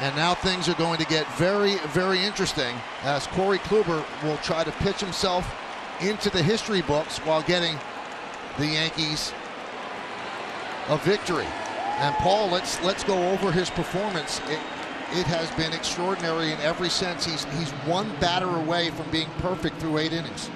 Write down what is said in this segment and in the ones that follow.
And now things are going to get very, very interesting as Corey Kluber will try to pitch himself into the history books while getting the Yankees a victory. And Paul, let's go over his performance. It has been extraordinary in every sense. He's one batter away from being perfect through 8 innings.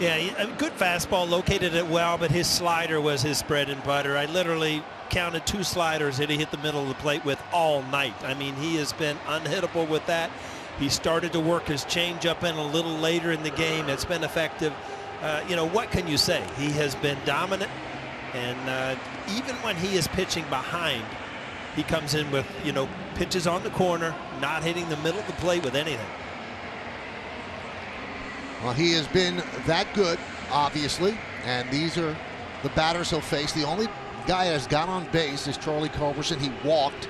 Yeah, a good fastball, located it well, but his slider was his bread and butter. I literally counted 2 sliders that he hit the middle of the plate with all night. I mean, he has been unhittable with that. He started to work his changeup in a little later in the game. It's been effective. You know, what can you say? He has been dominant, and even when he is pitching behind, he comes in with, you know, pitches on the corner, not hitting the middle of the plate with anything. Well, he has been that good, obviously, and these are the batters he'll face. The only guy that has got on base is Charlie Culberson. He walked,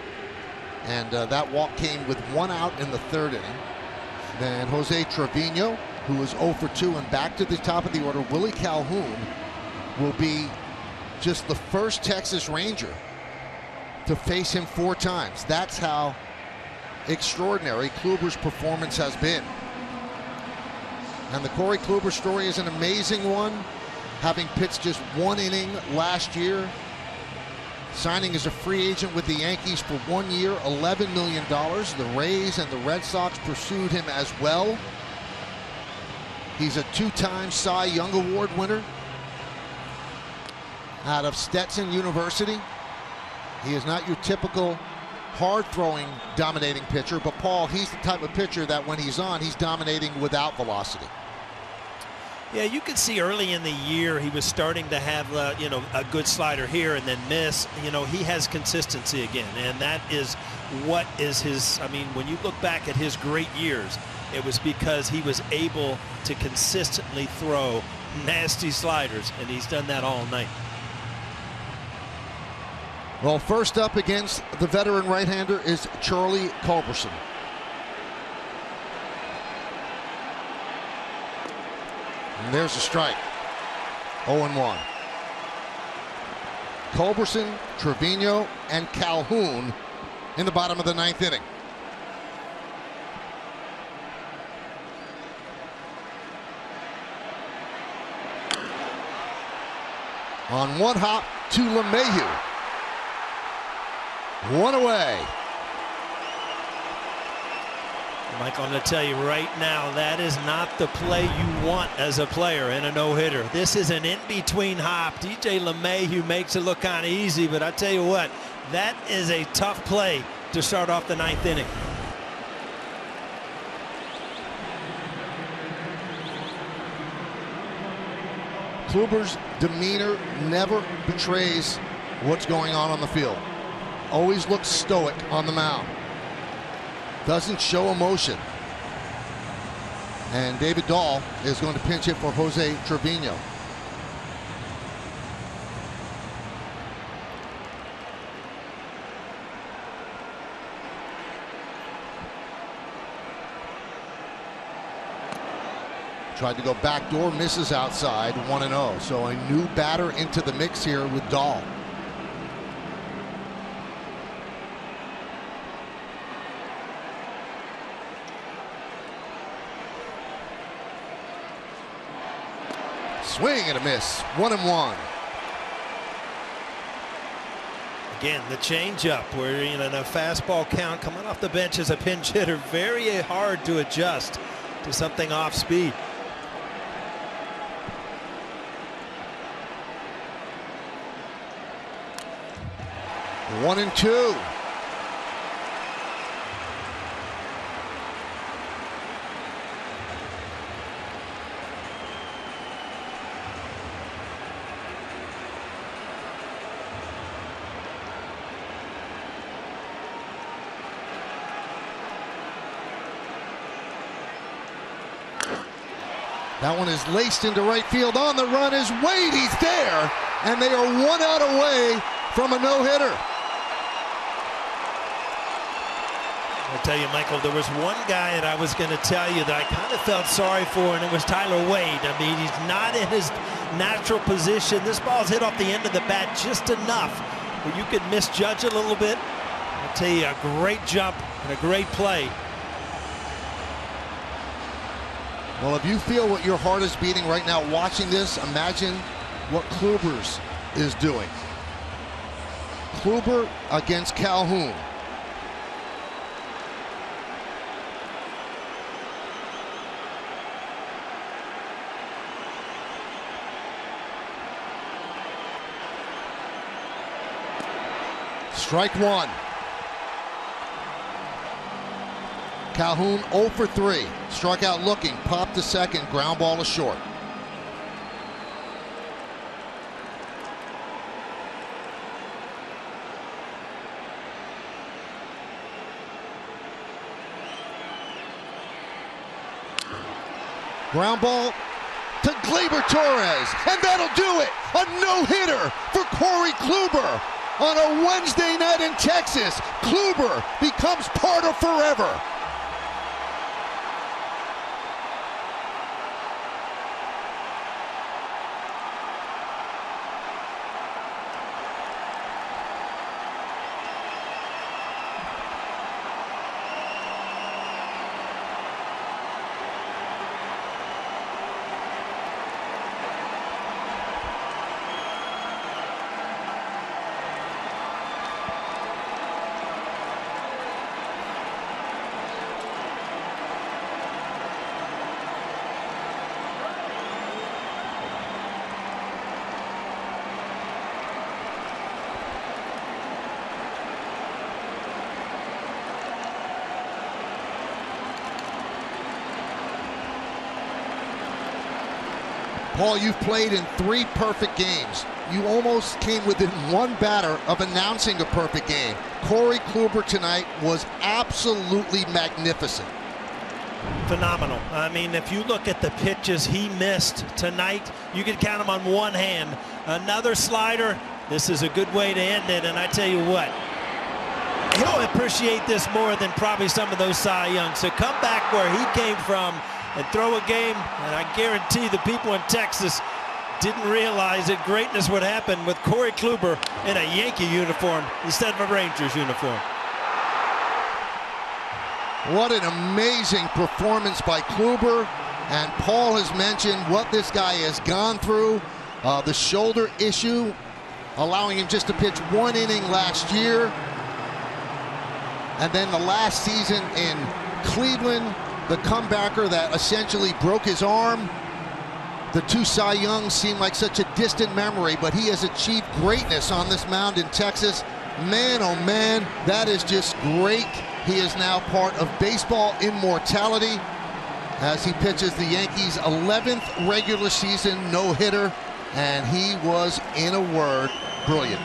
and that walk came with 1 out in the 3rd inning. Then Jose Trevino, who was 0 for 2 and back to the top of the order. Willie Calhoun will be just the first Texas Ranger to face him 4 times. That's how extraordinary Kluber's performance has been. And the Corey Kluber story is an amazing one, having pitched just 1 inning last year, signing as a free agent with the Yankees for 1 year, $11 million. The Rays and the Red Sox pursued him as well. He's a 2-time Cy Young Award winner out of Stetson University. He is not your typical hard-throwing, dominating pitcher, but Paul, he's the type of pitcher that when he's on, he's dominating without velocity. Yeah, you could see early in the year he was starting to have, you know, a good slider here and then miss. You know, he has consistency again, and that is what is his. I mean, when you look back at his great years, it was because he was able to consistently throw nasty sliders, and he's done that all night. Well, first up against the veteran right-hander is Charlie Culberson. And there's a strike. 0-1. Culberson, Trevino, and Calhoun in the bottom of the 9th inning. On 1 hop to LeMahieu. 1 away. Michael, I'm going to tell you right now, that is not the play you want as a player in a no-hitter. This is an in-between hop. DJ LeMahieu makes it look kind of easy, but I tell you what, that is a tough play to start off the 9th inning. Kluber's demeanor never betrays what's going on the field. Always looks stoic on the mound. Doesn't show emotion. And David Dahl is going to pinch hit for Jose Trevino. Tried to go backdoor, misses outside, 1-0. So a new batter into the mix here with Dahl. Swing and a miss. 1-1. Again, the changeup, where in a fastball count coming off the bench as a pinch hitter, very hard to adjust to something off speed. One and two. That one is laced into right field. On the run is Wade. He's there. And they are 1 out away from a no-hitter. I'll tell you, Michael, there was one guy that I was going to tell you that I kind of felt sorry for, and it was Tyler Wade. I mean, he's not in his natural position. This ball's hit off the end of the bat just enough where you could misjudge a little bit. I'll tell you, a great jump and a great play. Well, if you feel what your heart is beating right now watching this, imagine what Kluber's is doing. Kluber against Calhoun. Strike one. Calhoun 0 for 3. Struck out looking, popped to second, ground ball to short. Ground ball to Gleyber Torres, and that'll do it. A no-hitter for Corey Kluber. On a Wednesday night in Texas, Kluber becomes part of forever. Paul, you've played in 3 perfect games. You almost came within one batter of announcing a perfect game. Corey Kluber tonight was absolutely magnificent. Phenomenal. I mean, if you look at the pitches he missed tonight, you could count them on one hand. Another slider. This is a good way to end it, and I tell you what, he'll appreciate this more than probably some of those Cy Youngs. So come back where he came from and throw a game, and I guarantee the people in Texas didn't realize that greatness would happen with Corey Kluber in a Yankee uniform instead of a Rangers uniform. What an amazing performance by Kluber, and Paul has mentioned what this guy has gone through. The shoulder issue, allowing him just to pitch 1 inning last year, and then the last season in Cleveland, the comebacker that essentially broke his arm. The 2 Cy Youngs seem like such a distant memory, but he has achieved greatness on this mound in Texas. Man, oh man, that is just great. He is now part of baseball immortality as he pitches the Yankees' 11th regular season no-hitter, and he was, in a word, brilliant.